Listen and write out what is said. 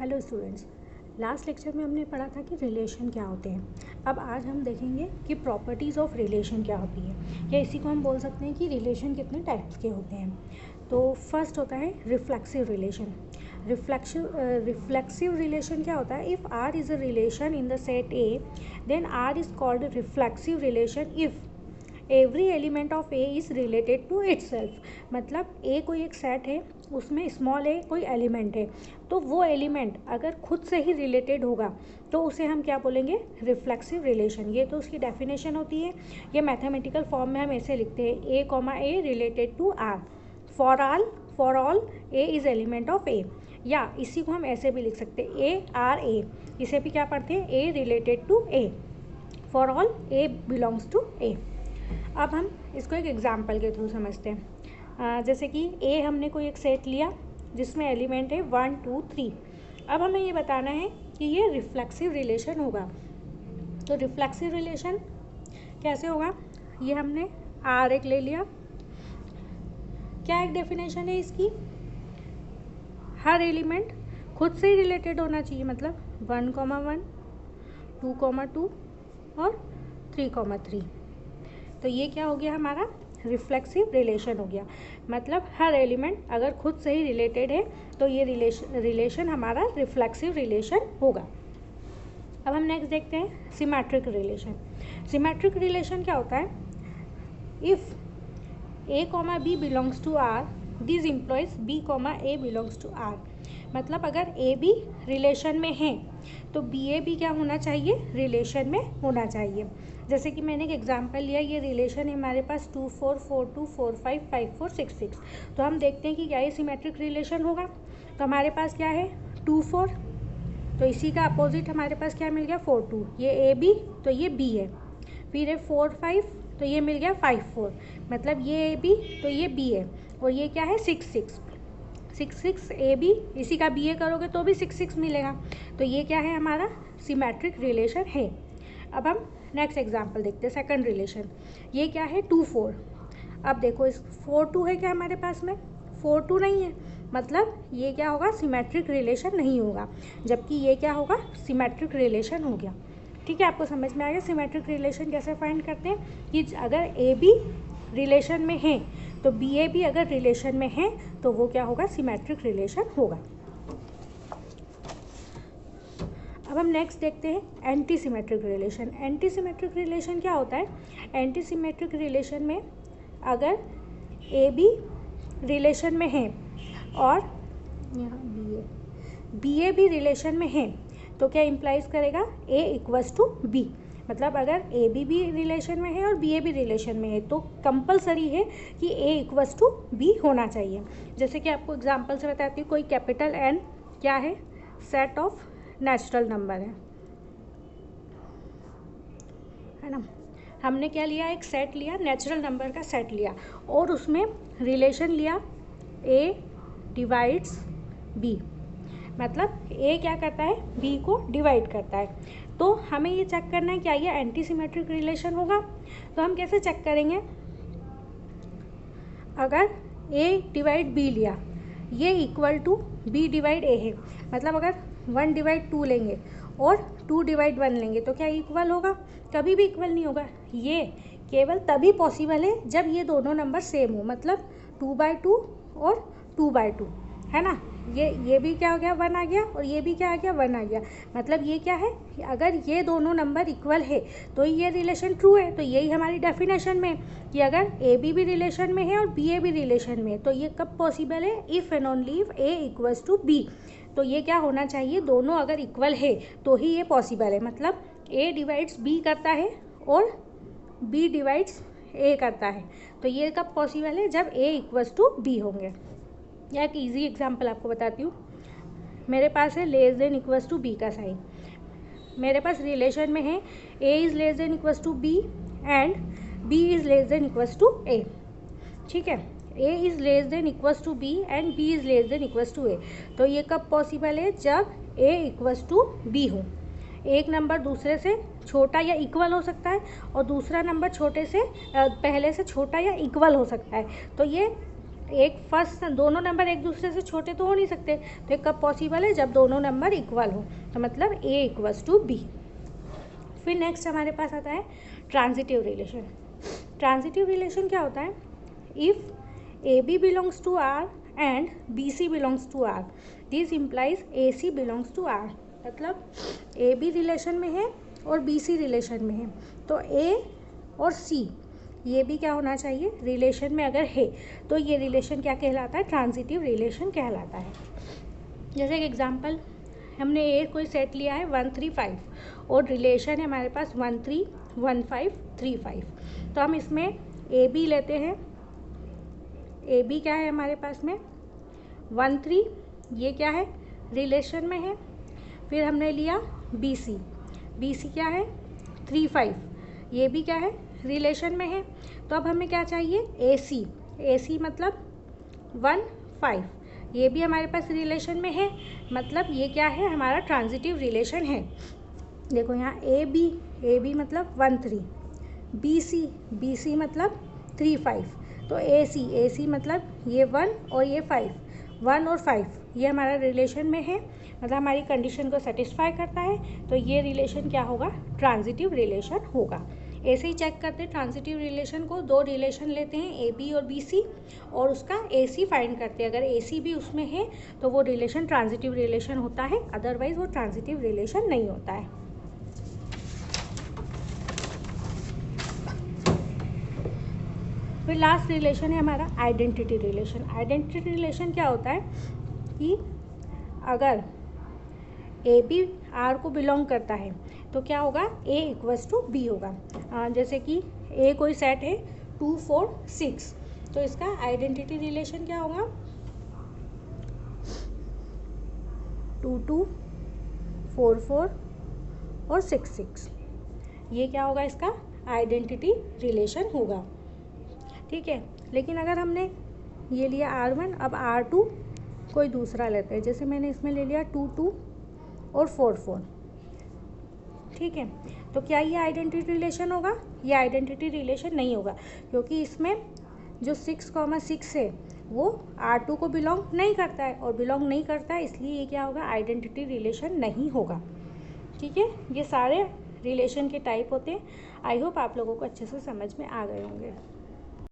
Hello students, last lecture में हमने पढ़ा था कि रिलेशन क्या होते हैं। अब आज हम देखेंगे कि प्रॉपर्टीज़ ऑफ रिलेशन क्या होती है, या इसी को हम बोल सकते हैं कि रिलेशन कितने टाइप्स के होते हैं। तो फर्स्ट होता है रिफ्लेक्सिव रिलेशन। रिफ्लेक्सिव रिलेशन क्या होता है? If R is a relation in the set A, then R is called reflexive relation if every element of A is related to itself. मतलब ए कोई एक सेट है, उसमें स्मॉल ए कोई element है, तो वो एलिमेंट अगर खुद से ही रिलेटेड होगा तो उसे हम क्या बोलेंगे? Reflexive relation. ये तो उसकी डेफिनेशन होती है। ये मैथमेटिकल फॉर्म में हम ऐसे लिखते हैं A comma A related to R, for all A is element of A. या इसी को हम ऐसे भी लिख सकते हैं ए आर ए, इसे भी क्या पढ़ते हैं? A related to A, for all A belongs to A. अब हम इसको एक एग्जाम्पल के थ्रू समझते हैं। जैसे कि ए हमने कोई एक सेट लिया जिसमें एलिमेंट है 1 2 3। अब हमें ये बताना है कि ये रिफ्लेक्सिव रिलेशन होगा। तो रिफ्लेक्सिव रिलेशन कैसे होगा? ये हमने आर एक ले लिया। क्या एक डेफिनेशन है इसकी? हर एलिमेंट खुद से ही रिलेटेड होना चाहिए, मतलब 1,1 2,2 और 3,3। तो ये क्या हो गया? हमारा रिफ्लेक्सिव रिलेशन हो गया। मतलब हर एलिमेंट अगर खुद से ही रिलेटेड है तो ये रिलेशन हमारा रिफ्लेक्सिव रिलेशन होगा। अब हम नेक्स्ट देखते हैं सिमेट्रिक रिलेशन। सिमेट्रिक रिलेशन क्या होता है? If A comma B belongs to R, this implies B comma A belongs to R. मतलब अगर ए बी रिलेशन में है तो बी ए भी क्या होना चाहिए? रिलेशन में होना चाहिए। जैसे कि मैंने एक एग्जांपल लिया, ये रिलेशन है हमारे पास 2 4 4 2 4 5 5 4 6 6। तो हम देखते हैं कि क्या ये सिमेट्रिक रिलेशन होगा। तो हमारे पास क्या है? 2 4, तो इसी का अपोजिट हमारे पास क्या मिल गया? 4 2। ये ए बी तो ये बी है। फिर है 4 5, तो ये मिल गया 5 4। मतलब ये ए बी तो ये बी है। और ये क्या है? 6 6 6 6 ए बी, इसी का बी ए करोगे तो भी 6 6 मिलेगा। तो ये क्या है? हमारा सिमेट्रिक रिलेशन है। अब हम नेक्स्ट एग्जांपल देखते हैं, सेकंड रिलेशन। ये क्या है? 2 4। अब देखो इस 4 2 है क्या हमारे पास में? 4 2 नहीं है, मतलब ये क्या होगा? सिमेट्रिक रिलेशन नहीं होगा। जबकि ये क्या होगा? सिमेट्रिक रिलेशन हो गया। ठीक है, आपको समझ में आ गया सिमेट्रिक रिलेशन कैसे फाइंड करते हैं? कि अगर ए बी रिलेशन में है तो बी ए भी अगर रिलेशन में है तो वो क्या होगा? सिमेट्रिक रिलेशन होगा। अब हम नेक्स्ट देखते हैं anti symmetric relation. Anti symmetric relation क्या होता है? एंटी सिमेट्रिक रिलेशन में अगर ए बी रिलेशन में है और यहाँ बी ए भी रिलेशन में है तो क्या इम्प्लाइज करेगा? ए इक्वल्स टू बी। मतलब अगर ए बी रिलेशन में है और बी ए भी रिलेशन में है तो कंपलसरी है कि ए इक्वल्स टू बी होना चाहिए। जैसे कि आपको एग्जांपल से बताती हूँ, कोई कैपिटल एन क्या है? सेट ऑफ नेचुरल नंबर है ना। हमने क्या लिया? एक सेट लिया, नेचुरल नंबर का सेट लिया और उसमें रिलेशन लिया ए डिवाइड्स बी। मतलब ए क्या करता है? बी को डिवाइड करता है। तो हमें ये चेक करना है क्या ये एंटी सिमेट्रिक रिलेशन होगा। तो हम कैसे चेक करेंगे? अगर ए डिवाइड बी लिया, ये इक्वल टू बी डिवाइड ए है। मतलब अगर 1 डिवाइड 2 लेंगे और 2 डिवाइड 1 लेंगे तो क्या इक्वल होगा? कभी भी इक्वल नहीं होगा। ये केवल तभी पॉसिबल है जब ये दोनों नंबर सेम हो, मतलब 2/2 और 2/2 है ना। ये भी क्या हो गया? 1 आ गया और ये भी क्या आ गया? 1 आ गया। मतलब ये क्या है? अगर ये दोनों नंबर इक्वल है तो ये रिलेशन ट्रू है। तो यही हमारी डेफिनेशन में कि अगर ए बी भी रिलेशन में है और बी ए भी रिलेशन में है तो ये कब पॉसिबल है? If and only if A equals to B. तो ये क्या होना चाहिए? दोनों अगर इक्वल है तो ही ये पॉसिबल है। मतलब ए डिवाइड्स बी करता है और बी डिवाइड्स ए करता है। तो ये कब पॉसिबल है? जब ए इक्वल्स टू बी होंगे। या एक इजी एग्जांपल आपको बताती हूँ। मेरे पास है less than equals to B का साइन। मेरे पास रिलेशन में है A is less than equals to B and B is less than equals to A. ठीक है, A is less than equals to B and B is less than equals to A. तो ये कब possible है? जब ए equals to B हो। एक number दूसरे से छोटा या इक्वल हो सकता है और दूसरा नंबर छोटे से पहले से छोटा या इक्वल हो सकता है। तो ये एक फर्स्ट दोनों नंबर एक दूसरे से छोटे तो हो नहीं सकते, तो ये कब पॉसिबल है, जब दोनों नंबर इक्वल हो, तो मतलब A इक्वल्स टू B। फिर नेक्स्ट हमारे पास आता है ट्रांजिटिव रिलेशन। ट्रांजिटिव रिलेशन क्या होता है, if AB belongs to R and BC belongs to R, this implies AC belongs to R। मतलब AB रिलेशन में है और BC रिलेशन में है, तो A और C ये भी क्या होना चाहिए, रिलेशन में अगर है तो ये रिलेशन क्या कहलाता है, ट्रांजिटिव रिलेशन कहलाता है। जैसे एक एग्जांपल, हमने ए कोई सेट लिया है 1 3 5 और रिलेशन है हमारे पास 1 3 1 5 3 5, तो हम इसमें ए बी लेते हैं। ए बी क्या है हमारे पास में 1 3, ये क्या है रिलेशन में है। फिर हमने लिया बी सी, बी सी क्या है 3 5, ये भी क्या है रिलेशन में है। तो अब हमें क्या चाहिए, ए सी, ए सी मतलब 1 5, ये भी हमारे पास रिलेशन में है, मतलब ये क्या है हमारा ट्रांजिटिव रिलेशन है। देखो यहाँ ए बी मतलब 1 3, बी सी मतलब 3 5, तो ए सी मतलब ये 1 और ये 5, 1 और 5 ये हमारा रिलेशन में है, मतलब हमारी कंडीशन को सेटिस्फाई करता है, तो ये रिलेशन क्या होगा, ट्रांजिटिव रिलेशन होगा। ऐसे ही चेक करते हैं ट्रांजिटिव रिलेशन को, दो रिलेशन लेते हैं ए बी और बी सी और उसका ए सी फाइंड करते हैं। अगर ए सी भी उसमें है तो वो रिलेशन ट्रांजिटिव रिलेशन होता है, अदरवाइज वो ट्रांजिटिव रिलेशन नहीं होता है। फिर लास्ट रिलेशन है हमारा आइडेंटिटी रिलेशन। आइडेंटिटी रिलेशन क्या होता है कि अगर ए बी आर को बिलोंग करता है तो क्या होगा, ए इक्वल्स टू बी होगा। जैसे कि ए कोई सेट है 2 4 6, तो इसका आइडेंटिटी रिलेशन क्या होगा 2 2 4 4 और 6 6, ये क्या होगा इसका आइडेंटिटी रिलेशन होगा। ठीक है, लेकिन अगर हमने ये लिया R1, अब R2 कोई दूसरा लेते हैं, जैसे मैंने इसमें ले लिया 2 2 और 4 4, ठीक है, तो क्या ये आइडेंटिटी रिलेशन होगा, ये आइडेंटिटी रिलेशन नहीं होगा, क्योंकि इसमें जो 6,6 है वो R2 को बिलोंग नहीं करता है, और बिलोंग नहीं करता है इसलिए ये क्या होगा, आइडेंटिटी रिलेशन नहीं होगा। ठीक है, ये सारे रिलेशन के टाइप होते हैं। आई होप आप लोगों को अच्छे से समझ में आ गए होंगे।